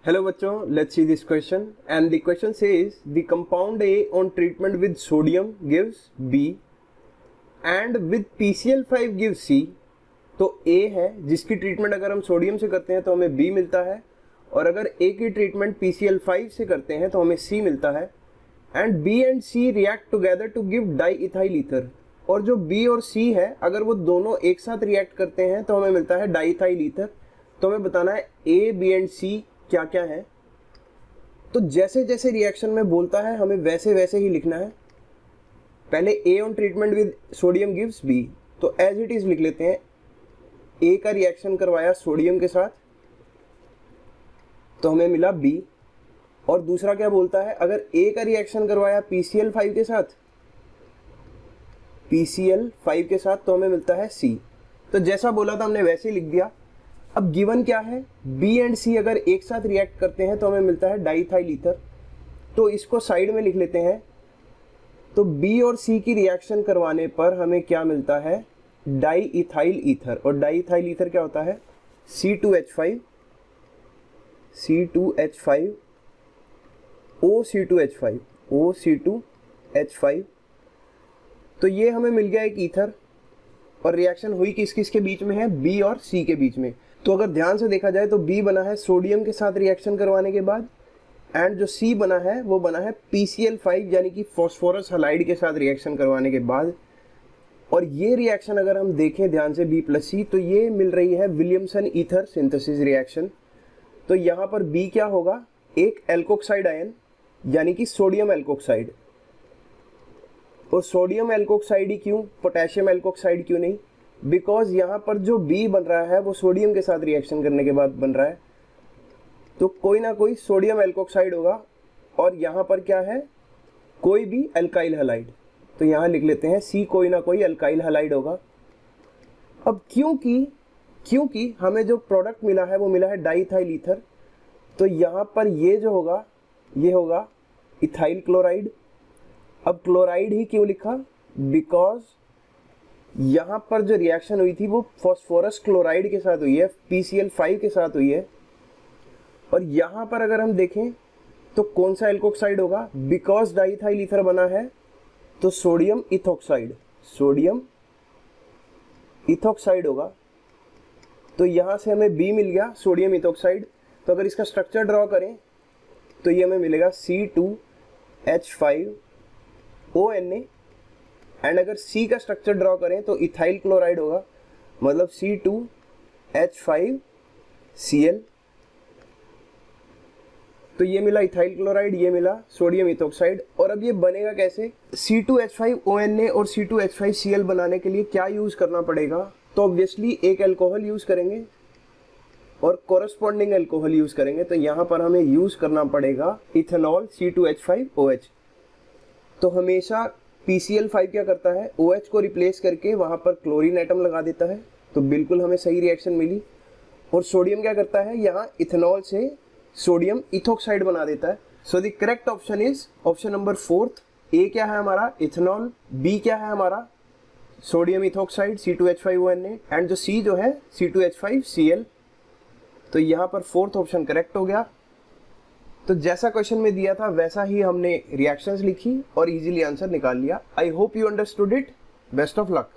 Hello बच्चों, let's see this question and the question says the compound A on treatment with sodium gives B and with PCl5 gives C। तो A है जिसकी treatment अगर हम sodium से करते हैं तो हमें B मिलता है, और अगर A की ट्रीटमेंट PCl5 से करते हैं तो हमें C मिलता है। And B and C react together to give diethyl ether, और जो B और C है अगर वो दोनों एक साथ रिएक्ट करते हैं तो हमें मिलता है डाई इथाइल ईथर। तो हमें बताना है A, B एंड C क्या क्या है। तो जैसे जैसे रिएक्शन में बोलता है हमें वैसे वैसे ही लिखना है। पहले A on treatment with sodium gives B, तो एज इट इज लिख लेते हैं। A का रिएक्शन करवाया सोडियम के साथ तो हमें मिला B, और दूसरा क्या बोलता है, अगर A का रिएक्शन करवाया PCl5 के साथ, PCl5 के साथ तो हमें मिलता है C। तो जैसा बोला था हमने वैसे ही लिख दिया। अब गिवन क्या है, B एंड C अगर एक साथ रिएक्ट करते हैं तो हमें मिलता है डाईइथाइल ईथर। तो इसको साइड में लिख लेते हैं। तो B और C की रिएक्शन करवाने पर हमें क्या मिलता है, डाईइथाइल ईथर। और डाईइथाइल ईथर क्या होता है, C2H5 OC2H5 OC2H5। तो ये हमें मिल गया एक ईथर, और रिएक्शन हुई किस किस के बीच में है, B और C के बीच में। तो अगर ध्यान से देखा जाए तो B बना है सोडियम के साथ रिएक्शन करवाने के बाद, एंड जो C बना है वो बना है PCl5 यानी कि फॉस्फोरस हैलाइड के साथ रिएक्शन करवाने के बाद। और ये रिएक्शन अगर हम देखें ध्यान से B प्लस C, तो ये मिल रही है विलियमसन ईथर सिंथेसिस रिएक्शन। तो यहाँ पर B क्या होगा, एक एल्कोक्साइड आयन यानी कि सोडियम एल्कोक्साइड। और सोडियम एल्कोक्साइड ही क्यों, पोटेशियम एल्कोक्साइड क्यों नहीं, बिकॉज यहाँ पर जो B बन रहा है वो सोडियम के साथ रिएक्शन करने के बाद बन रहा है, तो कोई ना कोई सोडियम एल्कोक्साइड होगा। और यहाँ पर क्या है, कोई भी अल्काइल हैलाइड, तो यहाँ लिख लेते हैं C, कोई ना कोई अल्काइल हैलाइड होगा। अब क्योंकि हमें जो प्रोडक्ट मिला है वो मिला है डाईइथाइल ईथर, तो यहाँ पर ये जो होगा ये होगा इथाइल क्लोराइड। अब क्लोराइड ही क्यों लिखा, बिकॉज यहाँ पर जो रिएक्शन हुई थी वो फॉस्फोरस क्लोराइड के साथ हुई है, PCl5 के साथ हुई है। और यहाँ पर अगर हम देखें तो कौन सा एल्कोक्साइड होगा, बिकॉज डाईइथाइल ईथर बना है तो सोडियम इथोक्साइड होगा। तो यहाँ से हमें B मिल गया, सोडियम इथोक्साइड। तो अगर इसका स्ट्रक्चर ड्रॉ करें तो ये हमें मिलेगा C2H5ONa, एंड अगर C का स्ट्रक्चर ड्रॉ करें तो इथाइल क्लोराइड होगा, मतलब C2H5Cl। तो ये मिला इथाइल क्लोराइड, ये मिला सोडियम इथोक्साइड। और अब ये बनेगा कैसे, C2H5ONa और C2H5Cl बनाने के लिए क्या यूज करना पड़ेगा, तो ऑब्वियसली एक अल्कोहल यूज करेंगे और कोरस्पॉन्डिंग अल्कोहल यूज करेंगे। तो यहाँ पर हमें यूज करना पड़ेगा इथेनॉल C2H5OH। तो हमेशा PCl5 क्या करता है, OH को रिप्लेस करके वहाँ पर क्लोरीन एटम लगा देता है, तो बिल्कुल हमें सही रिएक्शन मिली। और सोडियम क्या करता है, यहाँ इथेनॉल से सोडियम इथोक्साइड बना देता है। So the correct option is option number 4। A क्या है हमारा इथेनॉल, B क्या है हमारा सोडियम इथोक्साइड C2H5ONa, एंड जो C जो है C2H5Cl। तो यहाँ पर 4th ऑप्शन करेक्ट हो गया। तो जैसा क्वेश्चन में दिया था वैसा ही हमने रिएक्शंस लिखी और इजीली आंसर निकाल लिया। I hope you understood it. Best of luck.